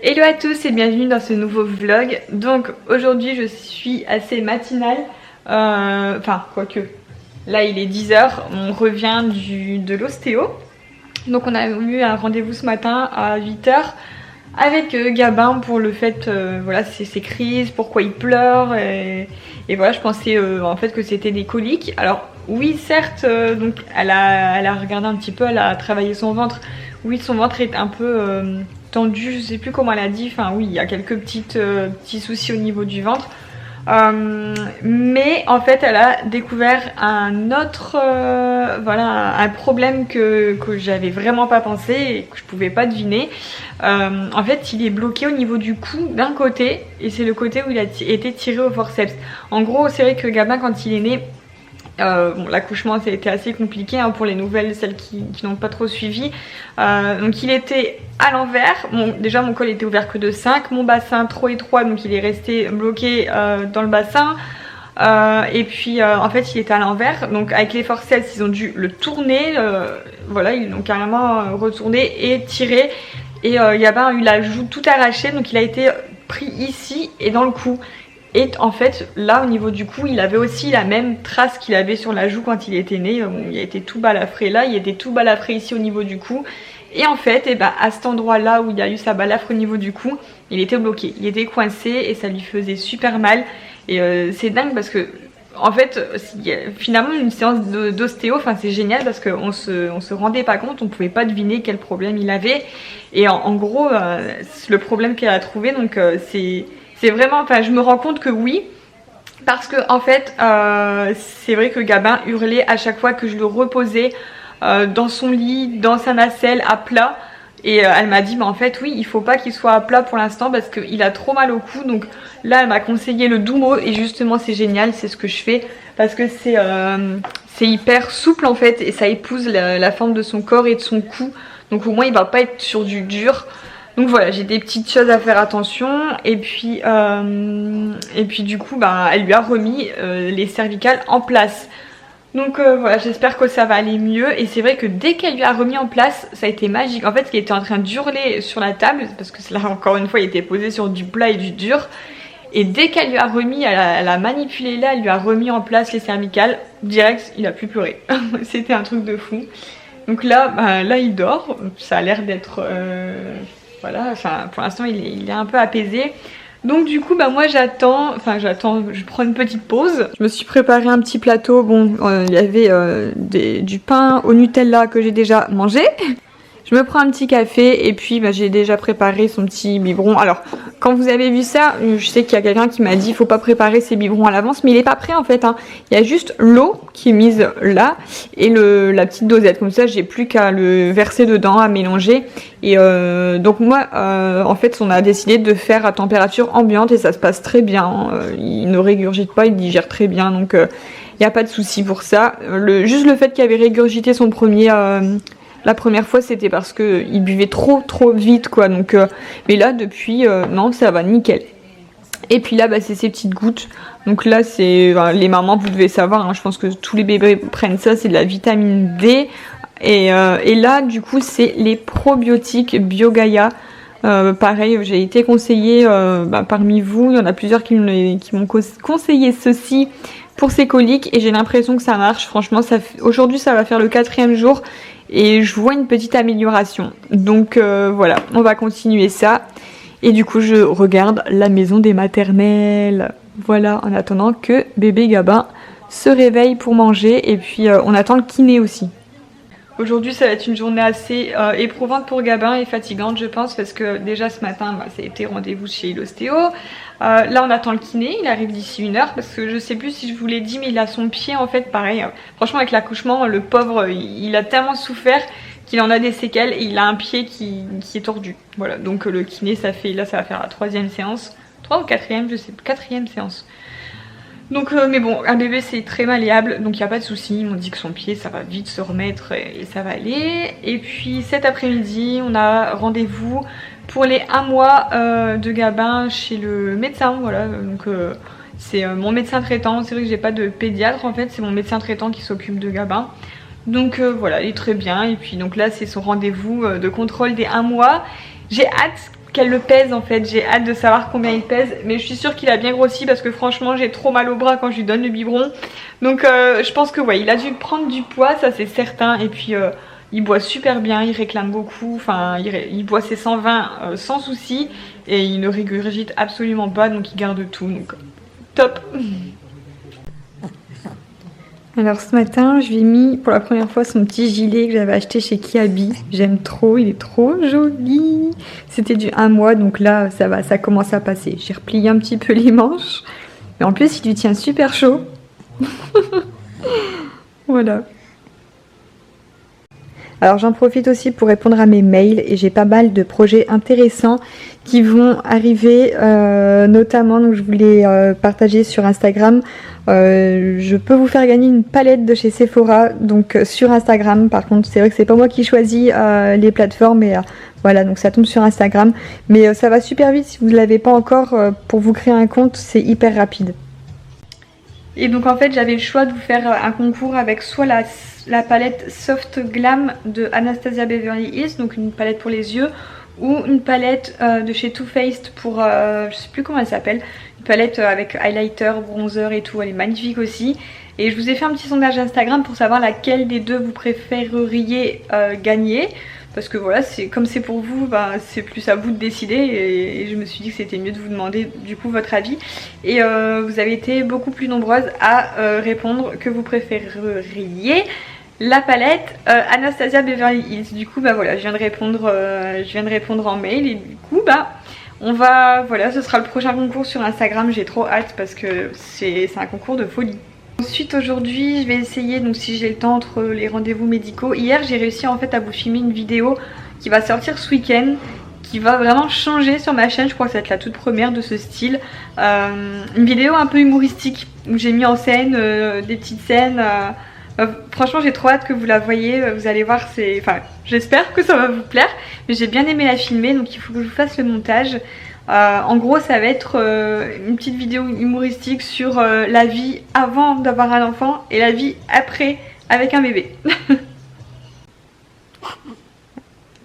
Hello à tous et bienvenue dans ce nouveau vlog. Donc aujourd'hui je suis assez matinale, enfin quoique, là il est 10 h, on revient de l'ostéo. Donc on a eu un rendez-vous ce matin à 8 h avec Gabin pour le fait, voilà, ses crises, pourquoi il pleure et voilà, je pensais en fait que c'était des coliques. Alors oui certes, donc elle a regardé un petit peu, elle a travaillé son ventre. Oui, son ventre est un peu tendu, je sais plus comment elle a dit, enfin oui, il y a quelques petits soucis au niveau du ventre. Mais en fait elle a découvert un autre voilà, un problème que j'avais vraiment pas pensé et que je pouvais pas deviner. En fait il est bloqué au niveau du cou d'un côté et c'est le côté où il a été tiré au forceps. En gros c'est vrai que Gabin quand il est né, bon, l'accouchement ça a été assez compliqué hein, pour les nouvelles, celles qui n'ont pas trop suivi. Donc il était à l'envers. Bon, déjà mon col était ouvert que de 5, mon bassin trop étroit donc il est resté bloqué dans le bassin. Et puis en fait il était à l'envers, donc avec les forceps ils ont dû le tourner, voilà, ils l'ont carrément retourné et tiré. Et Gabin a eu la joue tout arrachée, donc il a été pris ici et dans le cou. Et en fait là au niveau du cou il avait aussi la même trace qu'il avait sur la joue quand il était né. Bon, il a été tout balafré là, il était tout balafré ici au niveau du cou. Et en fait à cet endroit là où il y a eu sa balafre au niveau du cou, il était bloqué, il était coincé et ça lui faisait super mal. Et c'est dingue parce que en fait finalement une séance d'ostéo, enfin c'est génial parce qu'on se rendait pas compte, on pouvait pas deviner quel problème il avait. Et en gros le problème qu'elle a trouvé, donc c'est vraiment, enfin je me rends compte que oui, parce que en fait c'est vrai que Gabin hurlait à chaque fois que je le reposais dans son lit, dans sa nacelle à plat. Et elle m'a dit mais en fait oui il faut pas qu'il soit à plat pour l'instant parce qu'il a trop mal au cou. Donc là elle m'a conseillé le Doumo et justement c'est génial, c'est ce que je fais parce que c'est hyper souple en fait et ça épouse la forme de son corps et de son cou. Donc au moins il va pas être sur du dur. Donc voilà, j'ai des petites choses à faire attention. Et puis du coup bah, elle lui a remis les cervicales en place. Donc voilà, j'espère que ça va aller mieux. Et c'est vrai que dès qu'elle lui a remis en place, ça a été magique. En fait, il était en train d'hurler sur la table, parce que là encore une fois, il était posé sur du plat et du dur. Et dès qu'elle lui a remis, elle a manipulé là, elle lui a remis en place les cervicales, direct, il a plus pleuré. C'était un truc de fou. Donc là, bah, là il dort. Ça a l'air d'être... voilà, enfin, pour l'instant, il est un peu apaisé. Donc du coup bah moi j'attends, je prends une petite pause. Je me suis préparé un petit plateau, bon il y avait du pain au Nutella que j'ai déjà mangé. Je me prends un petit café et puis bah, j'ai déjà préparé son petit biberon. Alors quand vous avez vu ça, je sais qu'il y a quelqu'un qui m'a dit faut pas préparer ses biberons à l'avance, mais il est pas prêt en fait hein. Il y a juste l'eau qui est mise là et la petite dosette, comme ça j'ai plus qu'à le verser dedans, à mélanger. Et donc moi en fait on a décidé de faire à température ambiante et ça se passe très bien. Il ne régurgite pas, il digère très bien, donc il n'y a pas de souci pour ça. Juste le fait qu'il avait régurgité son premier... la première fois c'était parce que il buvait trop vite quoi, donc mais là depuis non ça va nickel. Et puis là bah, c'est ces petites gouttes, donc là c'est les mamans vous devez savoir hein, je pense que tous les bébés prennent ça, c'est de la vitamine D. Et là du coup c'est les probiotiques BioGaia. Pareil j'ai été conseillée parmi vous, il y en a plusieurs qui m'ont conseillé ceci pour ces coliques et j'ai l'impression que ça marche. Franchement aujourd'hui ça va faire le 4e jour et je vois une petite amélioration. Donc voilà, on va continuer ça. Et du coup je regarde la maison des maternelles. Voilà, en attendant que bébé Gabin se réveille pour manger. Et puis on attend le kiné aussi. Aujourd'hui ça va être une journée assez éprouvante pour Gabin et fatigante je pense, parce que déjà ce matin bah, ça a été rendez-vous chez l'ostéo. Là on attend le kiné, il arrive d'ici 1 heure, parce que je sais plus si je vous l'ai dit mais il a son pied en fait pareil. Franchement avec l'accouchement le pauvre il a tellement souffert qu'il en a des séquelles et il a un pied qui est tordu. Voilà, donc le kiné ça fait, là ça va faire la 3e séance, 3 ou 4e, je sais, 4e séance. Donc mais bon, un bébé c'est très malléable, donc il n'y a pas de souci. Ils m'ont dit que son pied ça va vite se remettre et ça va aller. Et puis cet après-midi on a rendez-vous pour les 1 mois de Gabin chez le médecin. Voilà, donc c'est mon médecin traitant. C'est vrai que j'ai pas de pédiatre en fait, c'est mon médecin traitant qui s'occupe de Gabin. Donc voilà, il est très bien. Et puis donc là c'est son rendez-vous de contrôle des 1 mois. J'ai hâte qu'elle le pèse en fait. J'ai hâte de savoir combien il pèse, mais je suis sûre qu'il a bien grossi parce que franchement j'ai trop mal au bras quand je lui donne le biberon. Donc je pense que ouais, il a dû prendre du poids, ça c'est certain. Et puis il boit super bien, il réclame beaucoup, enfin il boit ses 120 sans souci et il ne régurgite absolument pas, donc il garde tout, donc top. Alors ce matin, je lui ai mis pour la première fois son petit gilet que j'avais acheté chez Kiabi. J'aime trop, il est trop joli. C'était du 1 mois, donc là ça va, ça commence à passer. J'ai replié un petit peu les manches. Et en plus, il lui tient super chaud. Voilà. Alors j'en profite aussi pour répondre à mes mails et j'ai pas mal de projets intéressants qui vont arriver, notamment, donc je voulais partager sur Instagram. Je peux vous faire gagner une palette de chez Sephora, donc sur Instagram. Par contre, c'est vrai que c'est pas moi qui choisis les plateformes, mais voilà, donc ça tombe sur Instagram. Mais ça va super vite si vous ne l'avez pas encore. Pour vous créer un compte, c'est hyper rapide. Et donc en fait, j'avais le choix de vous faire un concours avec soit la palette Soft Glam de Anastasia Beverly Hills, donc une palette pour les yeux, ou une palette de chez Too Faced pour, je sais plus comment elle s'appelle, une palette avec highlighter, bronzer et tout, elle est magnifique aussi. Et je vous ai fait un petit sondage Instagram pour savoir laquelle des deux vous préféreriez gagner. Parce que voilà, comme c'est pour vous, bah, c'est plus à vous de décider et je me suis dit que c'était mieux de vous demander du coup votre avis. Et vous avez été beaucoup plus nombreuses à répondre que vous préféreriez la palette Anastasia Beverly Hills. Du coup bah voilà, je viens de répondre en mail et du coup bah on va, voilà, ce sera le prochain concours sur Instagram. J'ai trop hâte parce que c'est un concours de folie. Ensuite aujourd'hui je vais essayer, donc si j'ai le temps entre les rendez-vous médicaux, hier j'ai réussi en fait à vous filmer une vidéo qui va sortir ce week-end, qui va vraiment changer sur ma chaîne. Je crois que ça va être la toute première de ce style, une vidéo un peu humoristique où j'ai mis en scène des petites scènes. Franchement j'ai trop hâte que vous la voyez, vous allez voir, enfin j'espère que ça va vous plaire, mais j'ai bien aimé la filmer, donc il faut que je vous fasse le montage. En gros ça va être une petite vidéo humoristique sur la vie avant d'avoir un enfant et la vie après avec un bébé.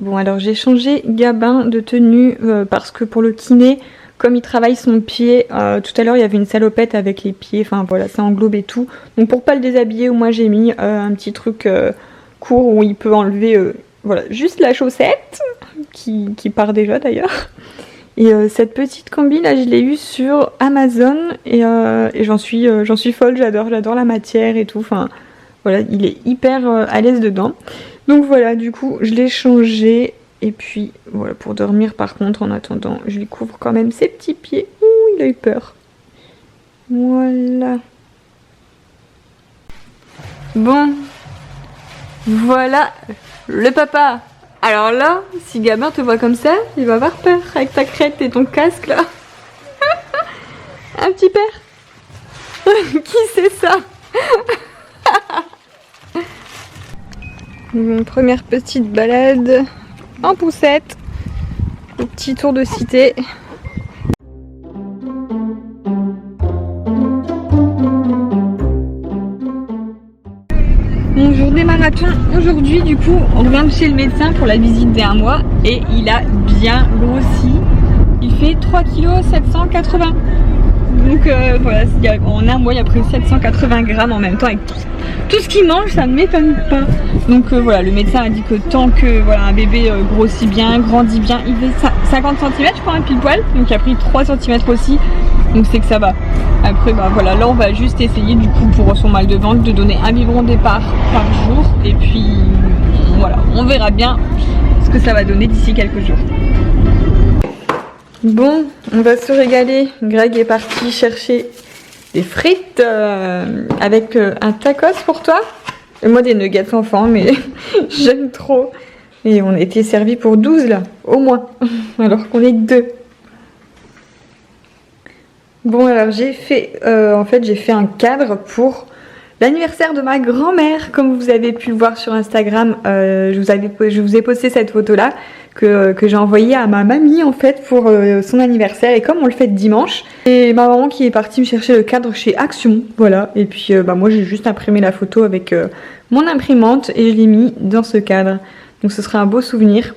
Bon alors j'ai changé Gabin de tenue parce que pour le kiné, comme il travaille son pied, tout à l'heure il y avait une salopette avec les pieds, enfin voilà, ça englobait tout. Donc pour pas le déshabiller, moi j'ai mis un petit truc court où il peut enlever voilà, juste la chaussette qui part déjà d'ailleurs. Et cette petite combi là je l'ai eue sur Amazon et j'en suis folle, j'adore la matière et tout, enfin voilà, il est hyper à l'aise dedans. Donc voilà, du coup je l'ai changé et puis voilà, pour dormir par contre en attendant je lui couvre quand même ses petits pieds. Ouh, il a eu peur. Voilà. Bon, voilà le papa. Alors là, si Gabin te voit comme ça, il va avoir peur avec ta crête et ton casque là. Un petit père. Qui c'est ça? Une première petite balade en poussette, au petit tour de cité. Mon journée marathon aujourd'hui, du coup on revient chez le médecin pour la visite des 1 mois et il a bien grossi. Il fait 3,780 kg. Donc voilà, en 1 mois il a pris 780 grammes en même temps avec tout ce qu'il mange, ça ne m'étonne pas. Donc voilà, le médecin a dit que tant que voilà, un bébé grossit bien, grandit bien, il fait 50 cm je crois, un pile poil, donc il a pris 3 cm aussi, donc c'est que ça va. Après bah voilà, là on va juste essayer du coup pour son mal de ventre de donner un biberon départ par jour et puis voilà, on verra bien ce que ça va donner d'ici quelques jours. Bon, on va se régaler. Greg est parti chercher des frites avec un tacos pour toi. Et moi des nuggets enfants, mais j'aime trop. Et on a été servis pour 12 là, au moins, alors qu'on est que 2. Bon alors j'ai fait, en fait j'ai fait un cadre pour l'anniversaire de ma grand-mère. Comme vous avez pu le voir sur Instagram, je vous ai posté cette photo là que j'ai envoyée à ma mamie en fait pour son anniversaire. Et comme on le fait dimanche, et ma maman qui est partie me chercher le cadre chez Action, voilà. Et puis bah, moi j'ai juste imprimé la photo avec mon imprimante et je l'ai mis dans ce cadre. Donc ce sera un beau souvenir.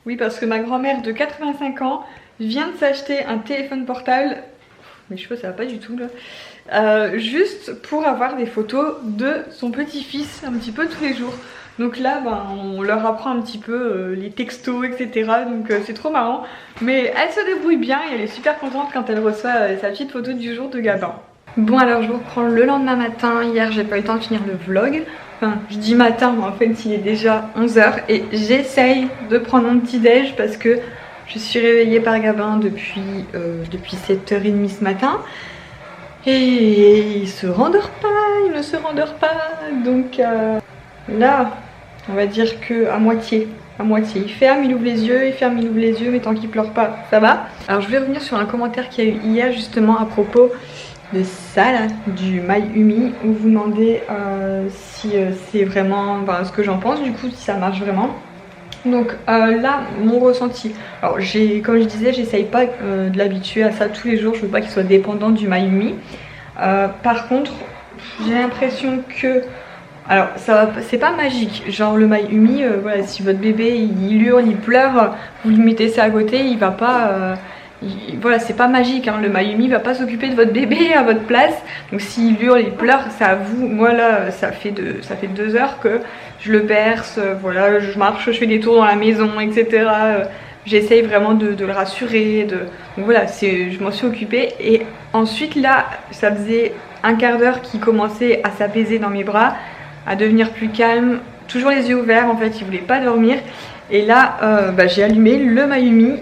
Oui, parce que ma grand-mère de 85 ans vient de s'acheter un téléphone portable. Mes cheveux, ça va pas du tout là. Juste pour avoir des photos de son petit-fils un petit peu tous les jours. Donc là, ben, on leur apprend un petit peu les textos, etc. Donc c'est trop marrant. Mais elle se débrouille bien et elle est super contente quand elle reçoit sa petite photo du jour de Gabin. Bon, alors je vous reprends le lendemain matin. Hier, j'ai pas eu le temps de finir le vlog. Enfin, je dis matin, mais en fait, il est déjà 11 h et j'essaye de prendre mon petit déj parce que je suis réveillée par Gabin depuis 7h30 ce matin. Et il ne se rendort pas. Donc là, on va dire que à moitié. Il ferme, il ouvre les yeux, mais tant qu'il pleure pas, ça va. Alors je vais revenir sur un commentaire qu'il y a eu hier justement à propos de ça là, du Mayumi, où vous demandez si c'est vraiment ce que j'en pense, du coup si ça marche vraiment. Donc là, mon ressenti, alors comme je disais, j'essaye pas de l'habituer à ça tous les jours, je veux pas qu'il soit dépendant du Mayumi. Par contre, j'ai l'impression que, alors c'est pas magique, genre le Mayumi, voilà, si votre bébé il hurle, il pleure, vous lui mettez ça à côté, il va pas... voilà, c'est pas magique, hein. Le Mayumi va pas s'occuper de votre bébé à votre place. Donc s'il hurle, il pleure, c'est à vous. Moi là, ça fait 2 heures que je le berce, voilà, je marche, je fais des tours dans la maison, etc. J'essaye vraiment de le rassurer. Donc voilà, je m'en suis occupée. Et ensuite là, ça faisait un quart d'heure qu'il commençait à s'apaiser dans mes bras, à devenir plus calme, toujours les yeux ouverts, en fait, il voulait pas dormir. Et là, j'ai allumé le Mayumi.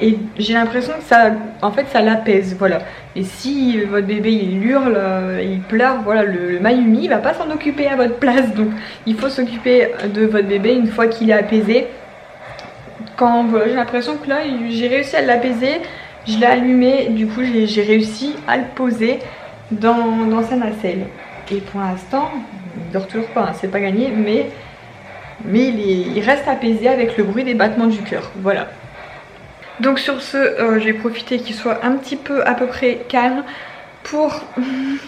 Et j'ai l'impression que ça l'apaise, voilà. Et si votre bébé il hurle, il pleure, voilà, le Mayumi il va pas s'en occuper à votre place. Donc il faut s'occuper de votre bébé une fois qu'il est apaisé. Voilà, j'ai l'impression que là j'ai réussi à l'apaiser, je l'ai allumé, du coup j'ai réussi à le poser dans sa nacelle. Et pour l'instant, il dort toujours pas, hein, c'est pas gagné, mais il reste apaisé avec le bruit des battements du cœur, voilà. Donc sur ce, j'ai profité qu'il soit un petit peu à peu près calme pour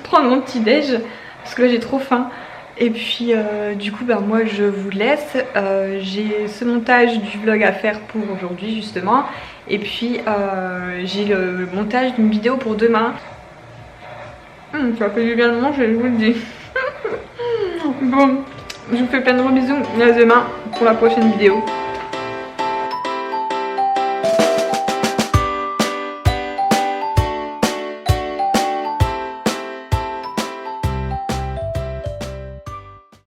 prendre mon petit déj parce que là j'ai trop faim. Et puis du coup moi je vous laisse, j'ai ce montage du vlog à faire pour aujourd'hui justement. Et puis j'ai le montage d'une vidéo pour demain. Ça fait du bien de manger, je vous le dis. Bon, je vous fais plein de gros bisous, à demain pour la prochaine vidéo.